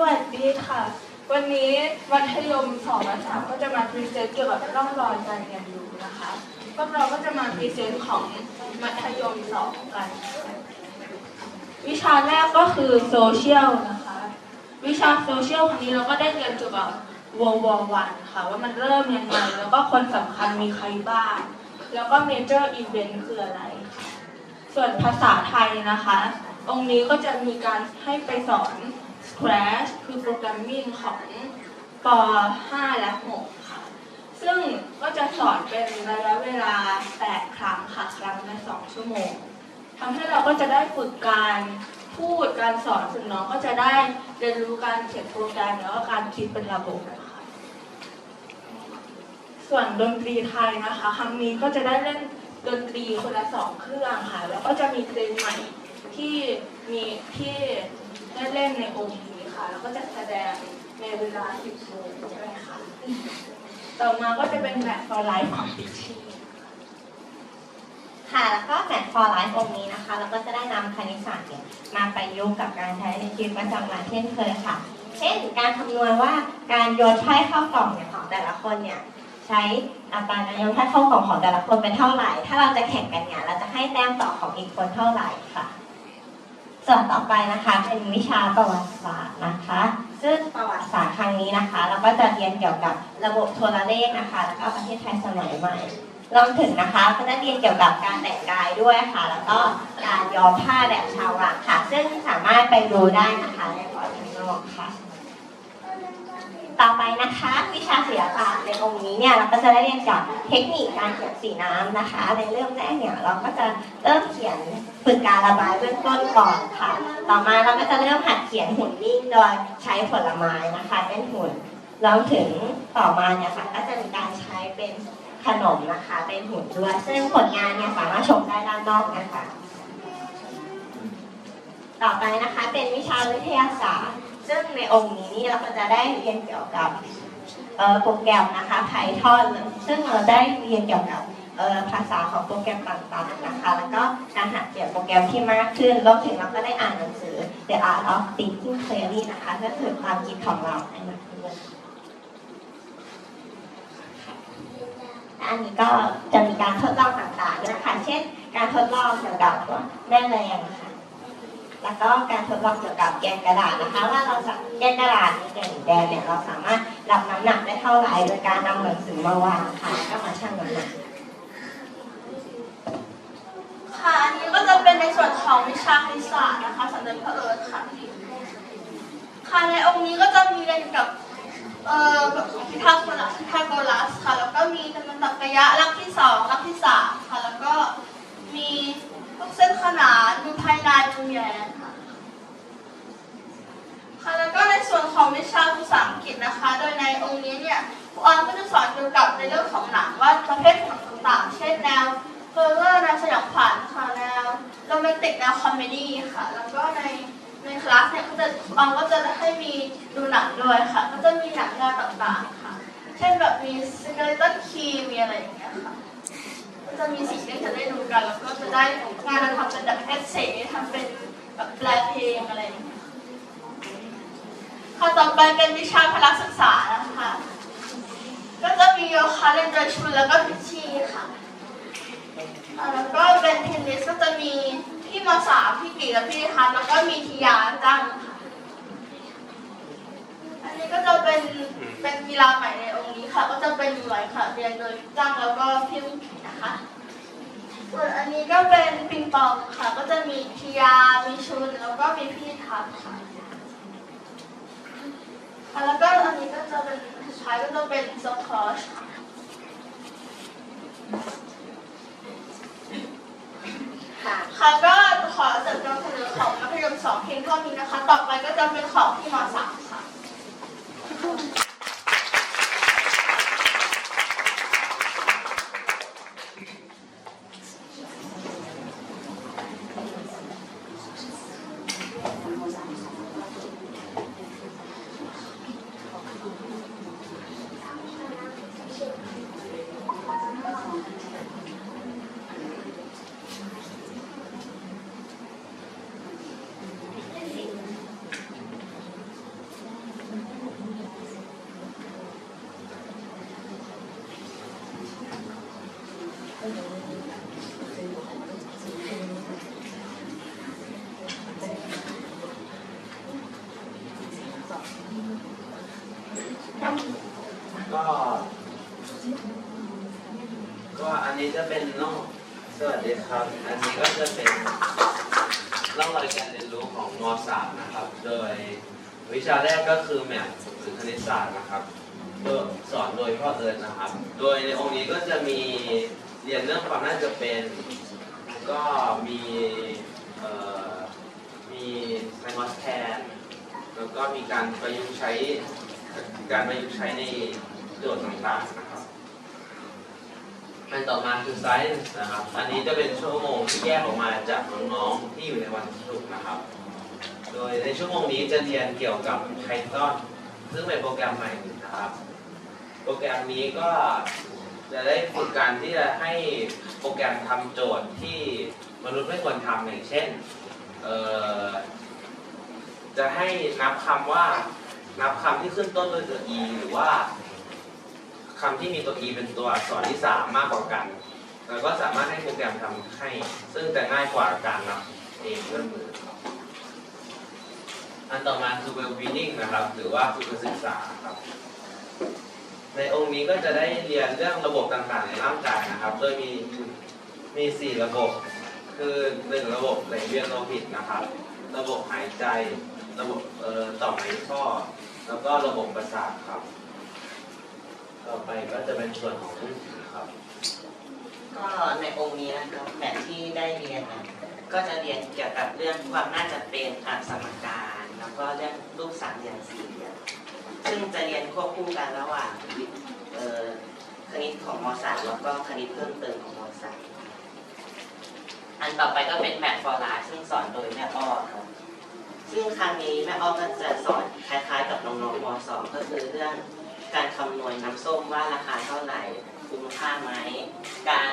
วัสดีค่ะวันนี้มัธยม2และ3ก็จะมาพรีเซนต์เกี่ยวกับร่องรอยการเรียนรู้นะคะพวกเราก็จะมาพรีเซนต์ของมัธยม2กันวิชาแรกก็คือโซเชียลนะคะวิชาโซเชียลครั้งนี้เราก็ได้เรียนเกี่ยวกับWorld War I ค่ะว่ามันเริ่มยังไงแล้วก็คนสำคัญมีใครบ้างแล้วก็ Major Event คืออะไรค่ะส่วนภาษาไทยนะคะองค์นี้ก็จะมีการให้ไปสอน Scratch คือโปรแกรมมิ่งของป. 5 และ 6 ค่ะซึ่งก็จะสอนเป็นระยะเวลา8 ครั้งค่ะครั้งละ2 ชั่วโมงทำให้เราก็จะได้ฝึกการพูดการสอนซึ่งน้องก็จะได้เรียนรู้การเขียนโปรแกรมแล้วก็การคิดเป็นระบบนะคะส่วนดนตรีไทยนะคะครั้งนี้ก็จะได้เล่นดนตรีคนละ2 เครื่องค่ะแล้วก็จะมีเพลงใหม่ที่ได้เล่นในองค์นี้ค่ะแล้วก็จะแสดงในเวลา 10 โมงด้วยค่ะต่อมาก็จะเป็นแบบ for life ของพิชชี่ค่ะแล้วก็แบบ for life องค์นี้นะคะเราก็จะได้นำคณิตศาสตร์เนี่ยมาประยุกต์กับการใช้ในชีวิตประจำวันเช่นเคยค่ะเช่นการคำนวณว่าการโยนไพ่เข้ากล่องเนี่ยของแต่ละคนเนี่ยใช้อัตราการโยนไพ่เข้ากล่องของแต่ละคนเป็นเท่าไหร่ถ้าเราจะแข่งกันเนี่ยเราจะให้แต้มต่อของอีกคนเท่าไหร่ค่ะส่วนต่อไปนะคะเป็นวิชาประวัติศาสตร์นะคะซึ่งประวัติศาสตร์ครั้งนี้นะคะเราก็จะเรียนเกี่ยวกับระบบโทรเลขนะคะแล้วก็ประเทศไทยสมัยใหม่รวมถึงนะคะก็ได้เรียนเกี่ยวกับการแต่งกายด้วยค่ะแล้วก็การย้อมผ้าแบบชาววังค่ะซึ่งสามารถไปดูได้นะคะในบอร์ดข้างนอกค่ะต่อไปนะคะวิชาศิลปะในองค์นี้เนี่ยเราก็จะได้เรียนกับเทคนิคการเขียนสีน้ำนะคะในเริ่มแรกเนี่ยเราก็จะเริ่มเขียนฝึกการระบายเบื้องต้นก่อนค่ะต่อมาเราก็จะเริ่มหัดเขียนหุ่นนิ่งโดยใช้ผลไม้นะคะเป็นหุ่นแล้วถึงต่อมาเนี่ยค่ะก็จะมีการใช้เป็นขนมนะคะเป็นหุ่นด้วยซึ่งผลงานเนี่ยสามารถชมได้ด้านนอกนะคะต่อไปนะคะเป็นวิชาวิทยาศาสตร์ซึ่งในองค์นี้นี่เราก็จะได้เรียนเกี่ยวกับโปรแกรมนะคะ Python ซึ่งเราได้เรียนเกี่ยวกับภาษาของโปรแกรมต่างๆนะคะแล้วก็การหัดเขียนโปรแกรมที่มากขึ้นรวมถึงเราก็ได้อ่านหนังสือ The Art of Thinking Theory นะคะเพื่อฝึกความคิดของเราให้มากขึ้นอันนี้ก็จะมีการทดลองต่างๆด้วยค่ะเช่นการทดลองเกี่ยวกับแม่แรงค่ะแล้วก็การทดลองเกี่ยวกับแกนกระดาษนะคะว่าเราจะแกนกระดาษแกนแดงเนี่ยเราสามารถรับน้ำหนักได้เท่าไหร่โดยการนำหนังสือมาวางค่ะก็มาชั่งน้ำหนักค่ะอันนี้ก็จะเป็นในส่วนของวิชาคณิตศาสตร์นะคะสำหรับพระเอิร์ธค่ะค่ะในองค์นี้ก็จะมีเรียนกับพิทาโกรัสค่ะแล้วก็มีจำนวนตรรกะหลักที่2หลักที่3ค่ะแล้วก็มีพวกเส้นขนานมุมภายในมุมแยงค่ะค่ะแล้วก็ในส่วนของวิชาภาษาอังกฤษนะคะโดยในองค์นี้เนี่ยครูออนก็จะสอนเกี่ยวกับในเรื่องของหนังว่าประเภทหนังต่างๆเช่นแนวฮอร์เรอร์แนวสยองขวัญค่ะแนวโรแมนติกแนวคอมเมดี้ค่ะแล้วก็ในคลาสเนี่ยครูออนก็จะให้มีดูหนังด้วยค่ะก็จะมีหนังแนวต่างๆค่ะเช่นแบบมีสเกเลตันคีมีอะไรอย่างเงี้ยค่ะก็จะมีสิ่งที่จะได้ดูกันแล้วก็จะได้งานเราทำเป็นแบบเอสเซ่ทำเป็นแบบแปลเพลงอะไรอย่างเงี้ยค่ะต่อไปเป็นวิชาพละศึกษานะคะก็จะมีโยคะเล่นโดยชุนแล้วก็พิชชี่ค่ะแล้วก็เป็นเทนนิสก็จะมีพี่ม.3 พี่กี่และพี่ฮัทแล้วก็มีทิยาจังค่ะอันนี้ก็จะเป็นกีฬาใหม่ในองค์นี้ค่ะก็จะเป็นมวยค่ะเรียนโดยจังแล้วก็พี่มุกีนะคะส่วนอันนี้ก็เป็นปิงปองค่ะก็จะมีทิยามีชุนแล้วก็มีพี่ทัศน์ค่ะแล้วก็อันนี้ก็จะเป็นสุดท้ายก็จะเป็นสควอชค่ะก็ขอจบการเสนอของมัธยม2เพียงเท่านี้นะคะต่อไปก็จะเป็นของที่ม.3 ค่ะ ก็อันนี้จะเป็นน้องสวัสดีครับอันนี้ก็จะเป็นร่องรอยการเรียนรู้ของม.3 นะครับโดยวิชาแรกก็คือแมทหรือคณิตศาสตร์นะครับสอนโดยพ่อเอิญนะครับโดยในองค์นี้ก็จะมีเรียนเรื่องความน่าจะเป็นก็มีไซมอสแทนแล้วก็มีการประยุกต์ใช้ในโจทย์ต่างๆนะครับอันต่อมาคือ Science นะครับอันนี้จะเป็นชั่วโมงที่แยกออกมาจากน้องๆที่อยู่ในวันศุกร์นะครับโดยในชั่วโมงนี้จะเรียนเกี่ยวกับ Python ซึ่งเป็นโปรแกรมใหม่นะครับโปรแกรมนี้ก็จะได้ฝึกการที่จะให้โปรแกรมทำโจทย์ที่มนุษย์ไม่ควรทำอย่างเช่นจะให้นับคำที่ขึ้นต้นด้วยตัว e หรือว่าคำที่มีตัว e เป็นตัวอักษรที่3มากกว่ากันแล้วก็สามารถให้โปรแกรมทำให้ซึ่งจะง่ายกว่าการนับเองด้วยมืออันต่อมาคือ well-being นะครับหรือว่าสุขศึกษาครับในองค์นี้ก็จะได้เรียนเรื่องระบบต่างๆในร่างกายนะครับโดยมี4ระบบคือ1ระบบไหลเวียนโลหิตนะครับระบบหายใจระบบต่อมไขข้อแล้วก็ระบบประสาทครับต่อไปก็จะเป็นส่วนของหนังสือครับก็ในองค์นี้นะครับแบบที่ได้เรียนนะก็จะเรียนเกี่ยวกับเรื่องความน่าจะเป็นสมการแล้วก็เรื่องรูปสามเหลี่ยมสี่เหลี่ยมซึ่งจะเรียนควบคู่กันระหว่างคณิตของม.3 แล้วก็คณิตเพิ่มเติมของม.3 อันต่อไปก็เป็นแบบฟอร์ไลน์ซึ่งสอนโดยแม่อ้อครับซึ่งครั้งนี้แม่อ้อก็จะสอนคล้ายๆกับน้องๆม.2 ก็คือเรื่องการคำนวณน้ำส้มว่าราคาเท่าไหร่คุ้มค่าไหมการ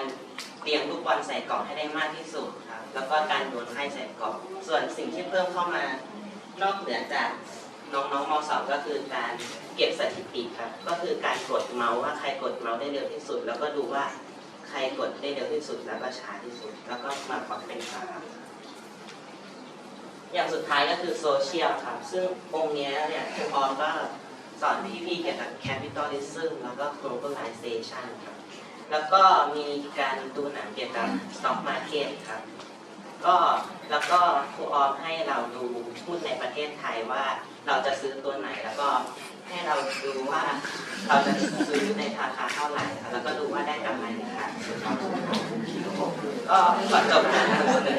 เตรียมลูกบอลใส่กล่องให้ได้มากที่สุดครับแล้วก็การโยนไพ่ใส่กล่องส่วนสิ่งที่เพิ่มเข้ามานอกเหนือจากน้องๆม.2 ก็คือการเก็บสถิติครับก็คือการกดเมาส์ว่าใครกดเมาส์ได้เร็วที่สุดแล้วก็ดูว่าใครกดได้เร็วที่สุดแล้วก็ช้าที่สุดแล้วก็มาปรับเป็นค่าอย่างสุดท้ายก็คือโซเชียลครับซึ่งองค์นี้เนี่ยครูออมก็สอนพี่ๆเกี่ยวกับ capitalism แล้วก็ globalization ครับแล้วก็มีการดูหนังเกี่ยวกับ stock market ครับแล้วก็ครูออมให้เราดูหุ้นในประเทศไทยว่าเราจะซื้อตัวไหนแล้วก็ให้เราดูว่าเราจะซื้อในราคาเท่าไหร่แล้วก็ดูว่าได้กำไรหรือขาดทุนก็ขอจบการนำเสนอ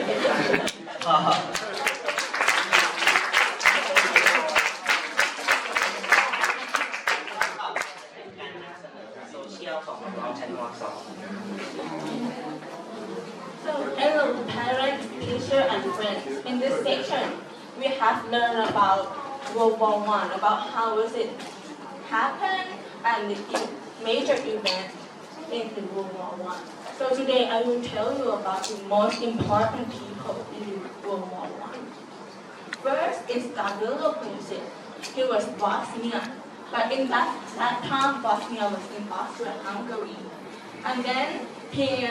So, hello parents, teachers and friends. In this section, we have learned about World War I, about how was it happened and the major events in the World War I. So today I will tell you about the most important people in the World War I. First is Gavrilo Princip. He was Bosnian, but in that time Bosnia was in Austria-Hungary. And then he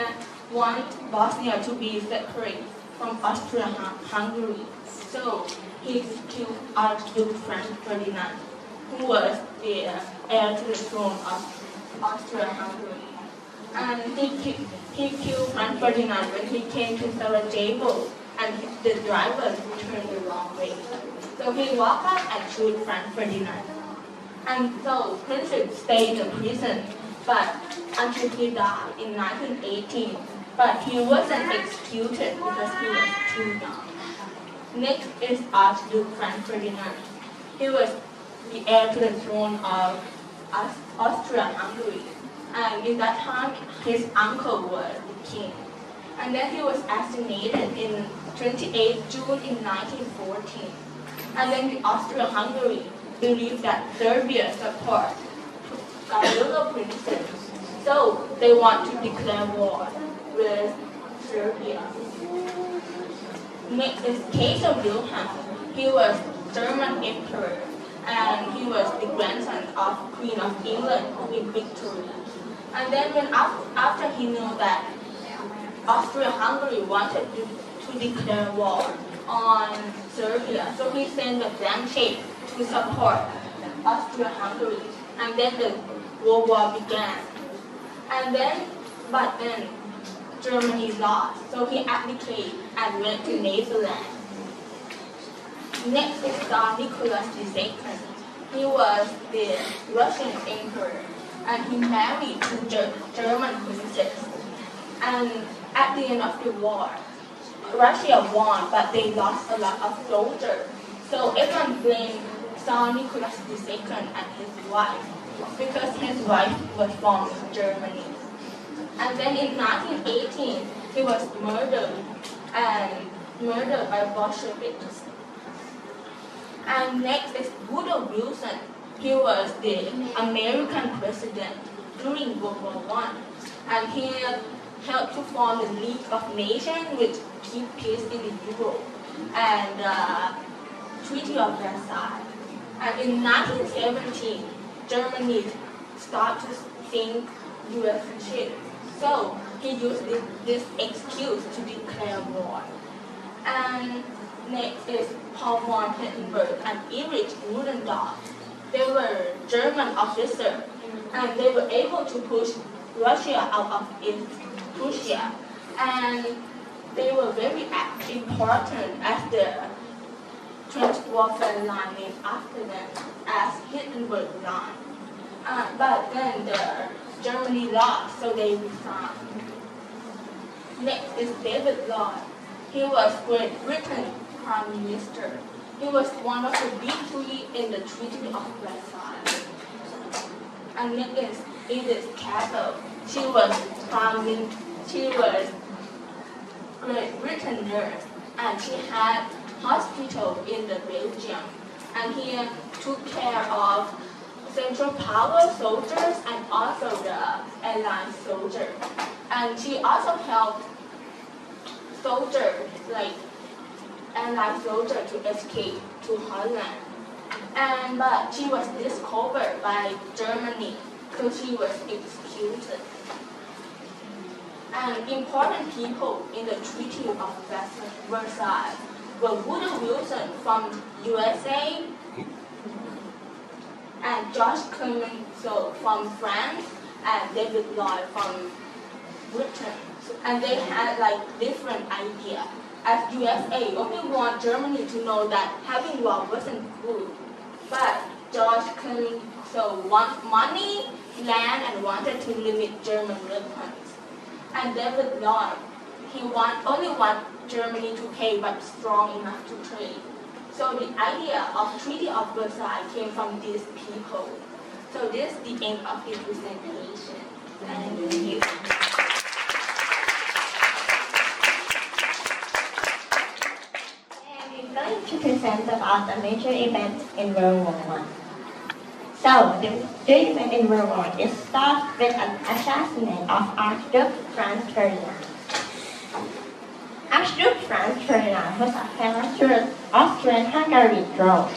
want Bosnia to be separate from Austria-Hungary. So he killed Archduke Franz Ferdinand, who was the heir to the throne of Austria-Hungary. And he killed Franz Ferdinand when he came to Sarajevo, and the driver turned the wrong way. So he walked up and shoot Franz Ferdinand. And so Princip stayed in prison, but until he died in 1918. But he wasn't executed because he was too young. Next is Archduke Franz Ferdinand. He was the heir to the throne of Austria-Hungary. And in that time, his uncle was the king. And then he was assassinated in 28 June in 1914. And then the Austria-Hungary believed that Serbia support Gavrilo Princip. So they want to declare war with Serbia. Next is Kaiser Wilhelm. He was German emperor and he was the grandson of Queen of England, Queen Victoria. And then after he knew that Austria-Hungary wanted to declare war on Serbia, so he sent a blank check to support Austria-Hungary. And then the World War began. But then Germany lost, so he abdicated and went to Netherlands. Next is Tsar Nicholas II. He was the Russian emperor, and he married two German princesses. And at the end of the war, Russia won, but they lost a lot of soldiers. So everyone blamed Tsar Nicholas II and his wife, because his wife was from Germany. And then in 1918, he was murdered by Bolsheviks. And next is Woodrow Wilson. He was the American president during World War I, and he helped to form the League of Nations, which keep peace in Europe, and Treaty of Versailles. And in 1917, Germany started to sink U.S. ships. So he used this excuse to declare war. And next is Paul von Hindenburg and Erich Ludendorff. They were German officers, and they were able to push Russia out of its Prussia. And they were very important as the trench warfare line named after them as Hindenburg line. But then Germany lost, so they resigned. Next is David Lloyd. He was Great Britain Prime Minister. He was one of the big three in the Treaty of Versailles. And next is Edith Cavell. She was Great Britain nurse, and she had hospital in the Belgium. And he took care of Central Power soldiers and also the Allied soldiers. And she also helped soldiers, like Allied soldiers, to escape to Holland. But she was discovered by Germany, so she was executed. And important people in the Treaty of Versailles were Woodrow Wilson from USA, and George Clemenceau from France, and David Lloyd from Britain. And they had like different ideas. As USA only want Germany to know that having war wasn't good. But George Clemenceau want money, land, and wanted to limit German weapons. And David Lloyd, he only want Germany to pay but strong enough to trade. So the idea of Treaty of Versailles came from these people. So this is the end of the presentation. Thank you. I'm going to present about the major events in World War I. So, the event in World War I starts with an assassination of Archduke Franz Ferdinand. Archduke Franz Ferdinand was a fellow Austrian-Hungary throne.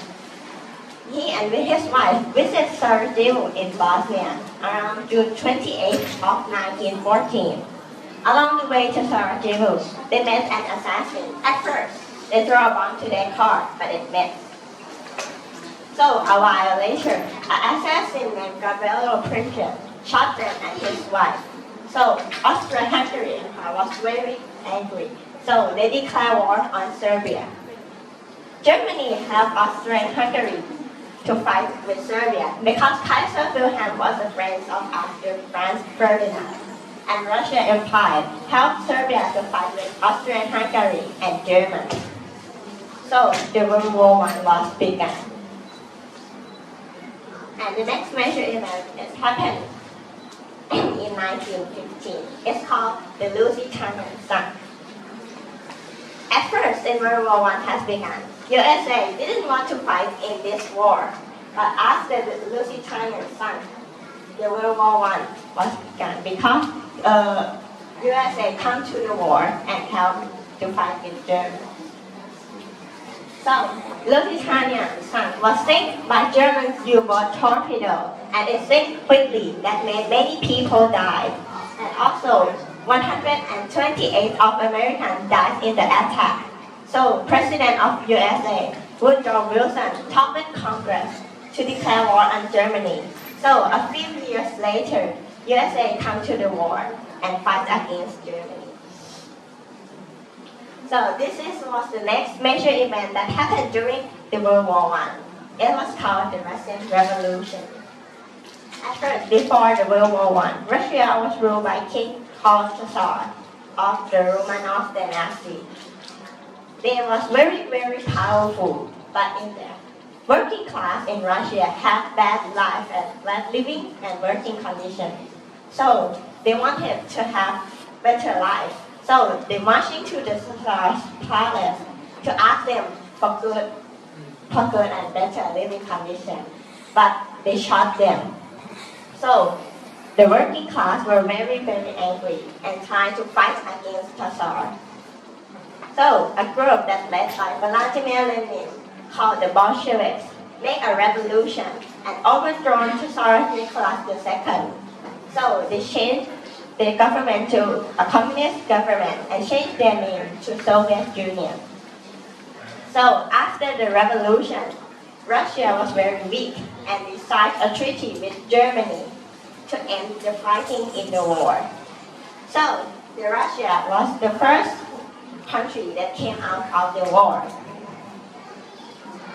He and with his wife visited Sarajevo in Bosnia around June 28 of 1914. Along the way to Sarajevo, they met an assassin. At first, they threw a bomb to their car, but it missed. So, a while later, an assassin named Gabriel Princip shot them and his wife. So, Austria-Hungary Empire was very angry. So, they declared war on Serbia. Germany helped Austria-Hungary to fight with Serbia because Kaiser Wilhelm was a friend of Archduke Franz Ferdinand. And Russia Empire helped Serbia to fight with Austria-Hungary and Germany. So, the World War I was begun. And the next major event is happened in 1915. It's called the Lusitanian Sun. At first, in World War I has begun, USA didn't want to fight in this war. But after the Lusitanian Sun, the World War I was begun because USA come to the war and helped to fight with Germany. So, Lusitanian Sun was sunk by German U-boat torpedo, and it sank quickly that made many people die. And also, 128 of Americans died in the attack. So, President of USA, Woodrow Wilson, talked with Congress to declare war on Germany. So a few years later, USA come to the war and fight against Germany. So was the next major event that happened during the World War I. It was called the Russian Revolution. At first, before the World War I, Russia was ruled by King called Tsar of the Romanov dynasty. They was very, very powerful, but in the working class in Russia had bad life and bad living and working conditions. So they wanted to have better life. So they marching to the Tsar's palace to ask them for good and better living conditions. But they shot them. So the working class were very, very angry and tried to fight against the Tsar. So a group that led by Vladimir Lenin called the Bolsheviks made a revolution and overthrown Tsar Nicholas II. So they changed the government to a communist government and changed their name to Soviet Union. So after the revolution, Russia was very weak and they signed a treaty with Germany to end the fighting in the war. So Russia was the first country that came out of the war.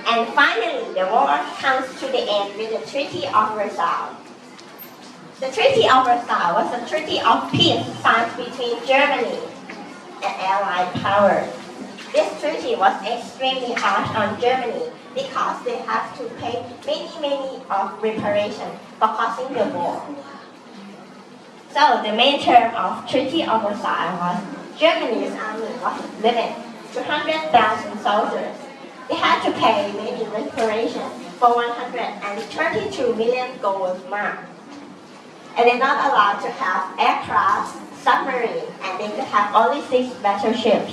And finally, the war comes to the end with the Treaty of Versailles. The Treaty of Versailles was a treaty of peace signed between Germany and Allied powers. This treaty was extremely harsh on Germany because they had to pay many of reparations for causing the war. So the main term of Treaty of Versailles was Germany's army was limited to 100,000 soldiers. They had to pay many reparations for 132 million gold marks. And they're not allowed to have aircraft, submarines, and they could have only 6 battleships.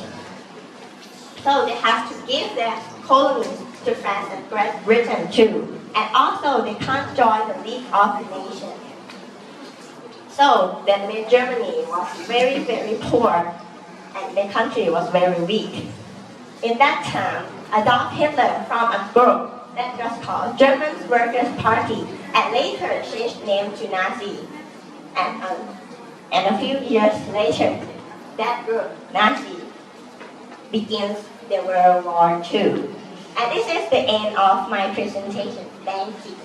So they have to give their colonies to France and Great Britain too. And also they can't join the League of Nations. So that means Germany was very poor and the country was very weak. In that time, Adolf Hitler from a group that was called German Workers' Party and later changed name to Nazi. And a few years later, that group, Nazi, begins the World War II. And this is the end of my presentation. Thank you.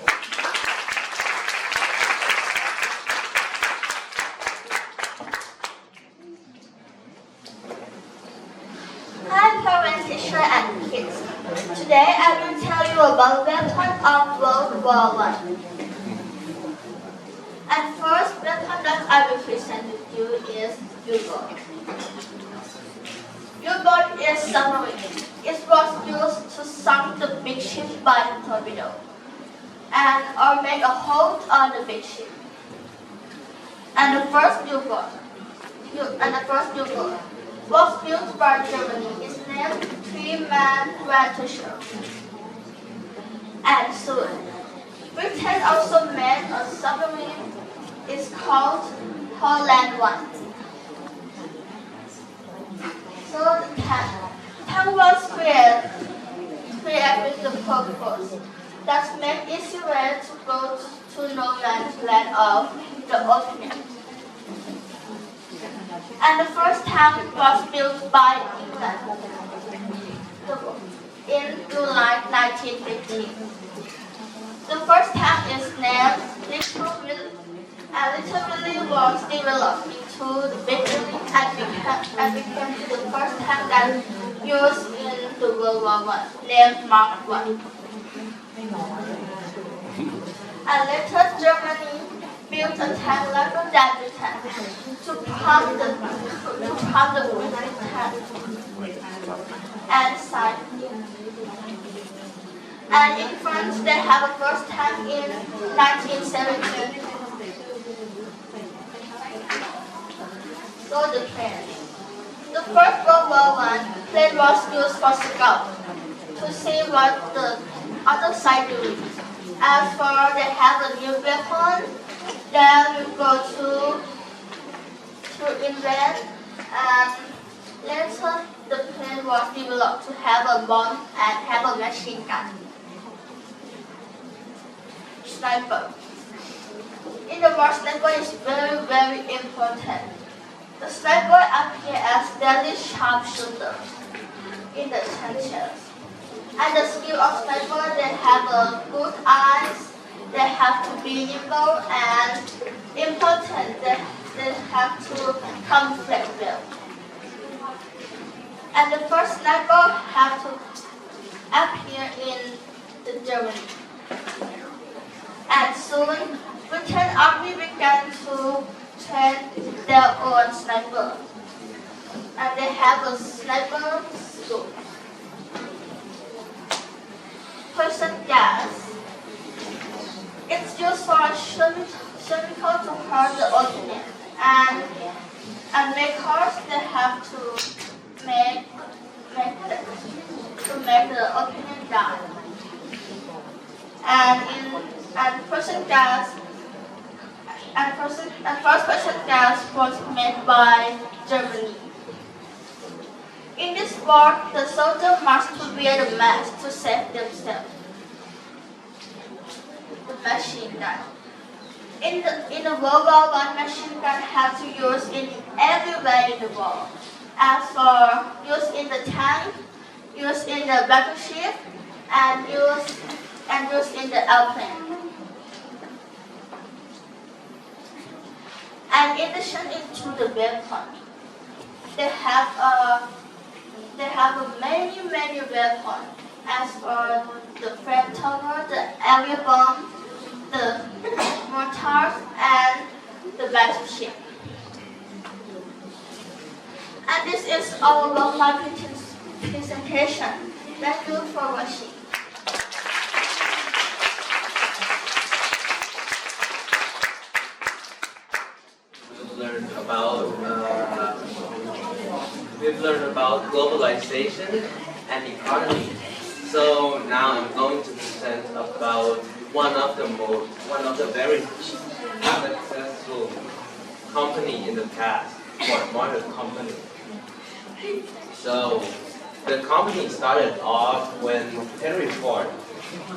Hi parents, teacher and kids. Today I will tell you about weapon of World War I. And first weapon that I will present to you is U-boat. U-boat is submarine. It was used to sink the big ship by the torpedo or make a hole on the big ship. And the first U-boat was built by Germany. Its name Three-Man Vantage. And soon, Britain also made a submarine. It's called Holland 1. So the tank was created with the purpose that make easy way to go to no man's land of the ocean. And the first tank was built by England in July 1915. The first tank is named Little Willie, and Little Willie was developed into the Big Willie and became the first tank that used in the World War I, named Mark I. And later Germany built a tank larger than the tank to pump the British tank and side. And in France, they have a first tank in 1917. So the plane. The first World War I plane was used for scout to see what the other side do. As for they have a new weapon, then we go to invent, and later the plane was developed to have a bomb and have a machine gun. Sniper. in the war, sniper is very, very important. The sniper appear as deadly sharpshooter in the trenches. And the skill of sniper, they have a good eyes, they have to be nimble and important, they have to conflict well. And the first sniper have to appear in the Germany. And soon, Britain army began to train their own sniper. And they have a sniper school. Poison gas. It's used for chemical to hurt the opponent. And makers, they have to make the opponent die. And poison gas first poison gas was made by Germany. In this war, the soldiers must wear the mask to save themselves. The machine gun. In the World War I, machine gun had to use in everywhere in the world. As for use in the tank, use in the battleship, and use in the airplane. And in addition to the weapon, they have many weapons. As for the flamethrower, the area bomb, the mortars, and the battleship. And this is all of my presentation. Thank you for watching. We've learned about globalization and economy. So now I'm going to present about one of the very successful company in the past, Ford Motor Company. So the company started off when Henry Ford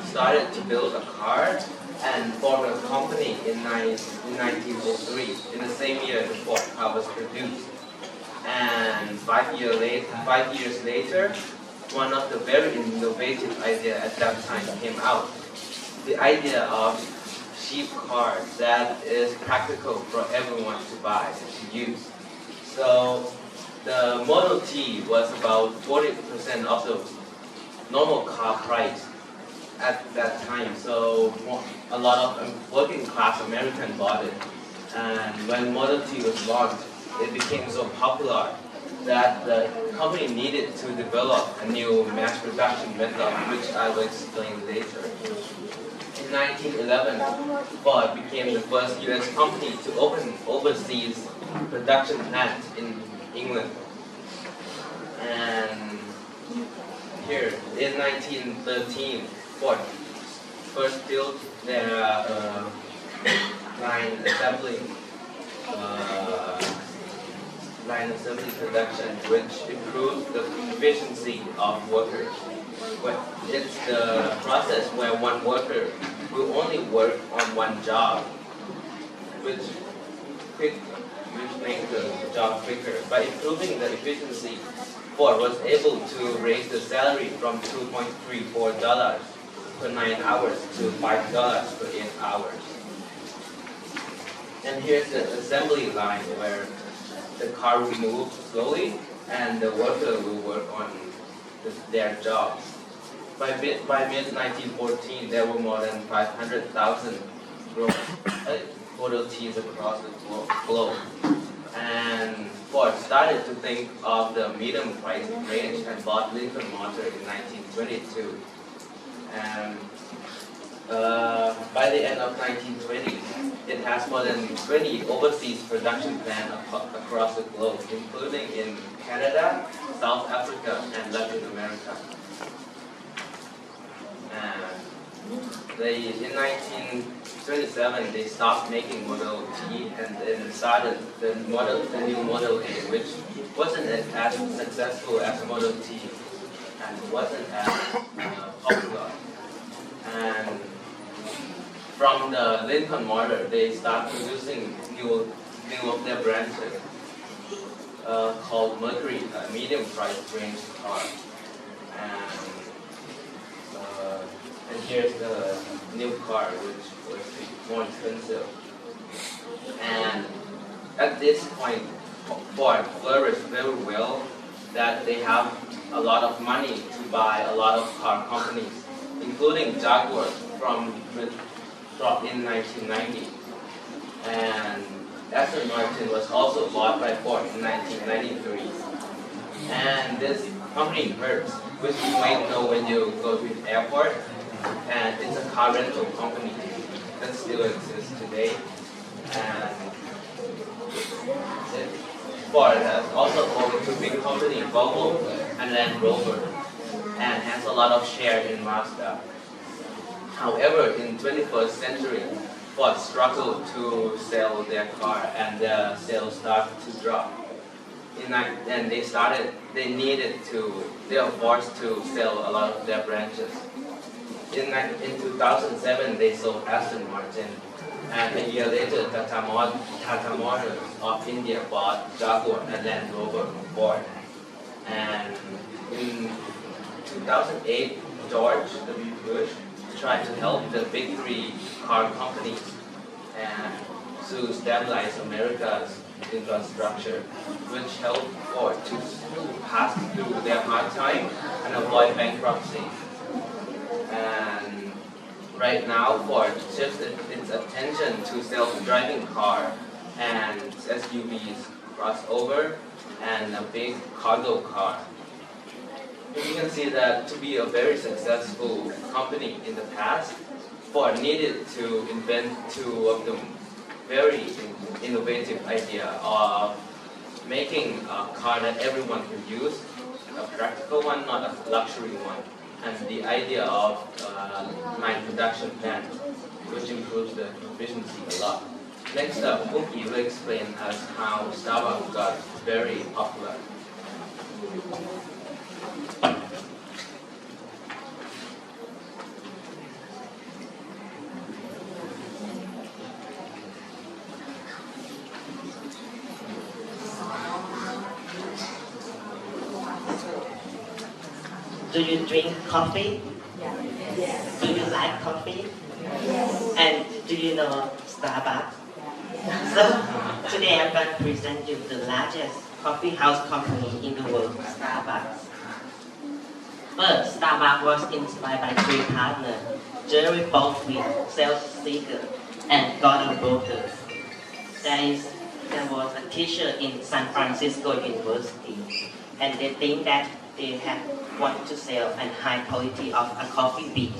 started to build a car and formed a company in 1903, in the same year the Ford car was produced. And 5 years later, one of the very innovative ideas at that time came out. The idea of cheap cars that is practical for everyone to buy and to use. So the Model T was about 40% of the normal car price at that time. So a lot of working class Americans bought it. And when Model T was launched, it became so popular that the company needed to develop a new mass production method, which I will explain later. In 1911, Ford became the first US company to open overseas production plant in England. And here, in 1913, Ford first built their line assembly production, which improved the efficiency of workers. But it's the process where one worker will only work on one job, which makes the job quicker. By improving the efficiency, Ford was able to raise the salary from $2.34 per 9 hours to $5 per 8 hours. And here's the assembly line where the car will move slowly and the worker will work on their jobs. By mid-1914, there were more than 500,000 Model Ts across the globe. And Ford started to think of the medium price range and bought Lincoln Motor in 1922. And by the end of 1920, it has more than 20 overseas production plants across the globe, including in Canada, South Africa, and Latin America. And in 1927, they stopped making Model T and then started the new Model A, which wasn't as successful as Model T and wasn't as popular. And from the Lincoln model, they start producing new of their branches called Mercury, a medium price range car. And here's the new car, which was more expensive. And at this point, Ford flourished very well, that they have a lot of money to buy a lot of car companies, including Jaguar in 1990. And Aston Martin was also bought by Ford in 1993. And this company Hertz, which you might know when you go to the airport, and it's a car rental company that still exists today. And Ford has also owned two big companies, Volvo and Land Rover, and has a lot of share in Mazda. However, in 21st century, Ford struggled to sell their car, and their sales started to drop. And they were forced to sell a lot of their branches. In 2007, they sold Aston Martin, and a year later, Tata Motors of India bought Jaguar and Land Rover from Ford. And in 2008, George W. Bush tried to help the big three car companies and to stabilize America's infrastructure, which helped Ford to pass through their hard time and avoid bankruptcy. And right now, Ford shifted its attention to self-driving car and SUVs, crossover, and a big cargo car. You can see that to be a very successful company in the past, Ford needed to invent two of the very innovative idea of making a car that everyone can use, a practical one, not a luxury one, and the idea of my production plant, which improves the efficiency a lot. Next up, Mookie will explain us how Starbucks got very popular. Do you drink coffee? Yes. Do you like coffee? Yes. And do you know Starbucks? Yes. So today I'm going to present you the largest coffee house company in the world, Starbucks. First, Starbucks was inspired by three partners, Jerry Baldwin, Sales Seeker, and Gordon Brooker. There was a teacher in San Francisco University, and they think that they had want to sell a high quality of a coffee bean.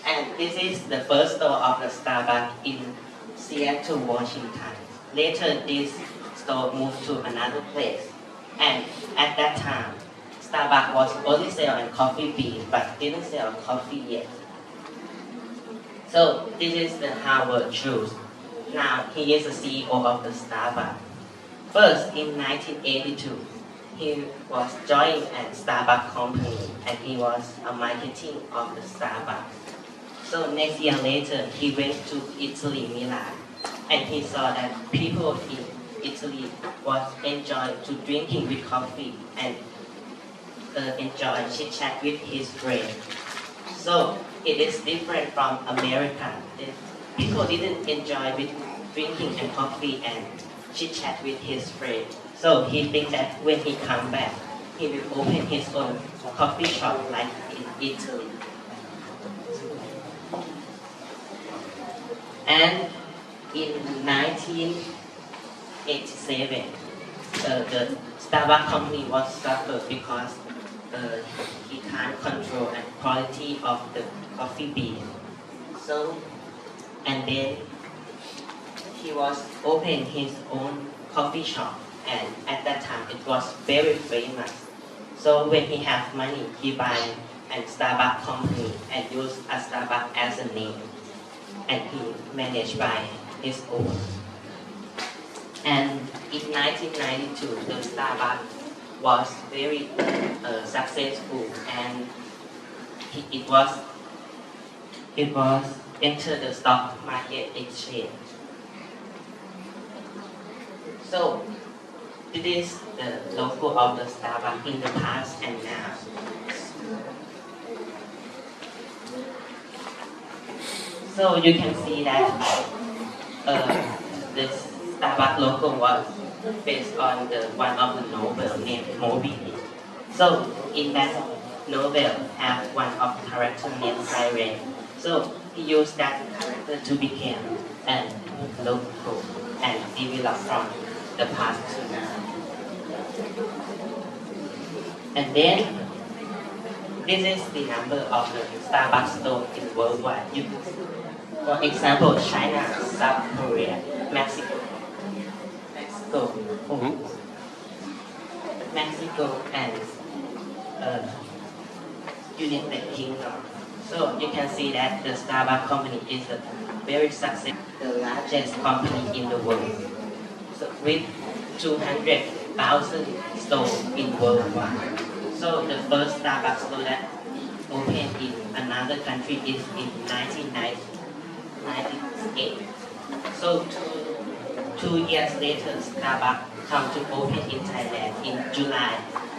And this is the first store of the Starbucks in Seattle, Washington. Later, this store moved to another place. And at that time, Starbucks was only selling coffee bean, but didn't sell coffee yet. So this is the Howard Schultz. Now he is the CEO of the Starbucks. First, in 1982, he was joined at Starbucks company, and he was a marketing of the Starbucks. So next year later, he went to Italy, Milan, and he saw that people in Italy was enjoying to drinking with coffee and enjoy chit chat with his friend. So it is different from America. People didn't enjoy with drinking and coffee and chit chat with his friend. So he thinks that when he comes back, he will open his own coffee shop like in Italy. And in 1987, the Starbucks company was suffered because he can't control the quality of the coffee bean. So, and then he was opening his own coffee shop, and at that time it was very famous. So when he has money, he buy a Starbucks company and use a Starbucks as a name, and he managed by his own. And in 1992, the Starbucks was very successful and it was entered the stock market exchange. So this is the logo of the Starbucks in the past and now. So you can see that the Starbucks logo was based on the one of the novel named Moby. So in that novel have one of the character named Siren. So he used that character to become a logo and develop from the past to now. And then this is the number of the Starbucks store in worldwide. For example, China, South Korea, Mexico, and United Kingdom. So you can see that the Starbucks company is a very successful, the largest company in the world, so with 200,000 stores in worldwide. So the first Starbucks store that opened in another country is in 1998. So 2 years later, Starbucks come to open in Thailand in July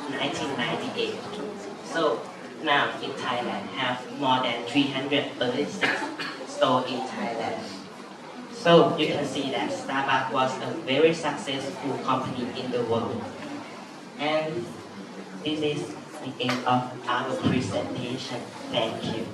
1998. So now in Thailand have more than 336 stores in Thailand. So you can see that Starbucks was a very successful company in the world. And this is the end of our presentation. Thank you.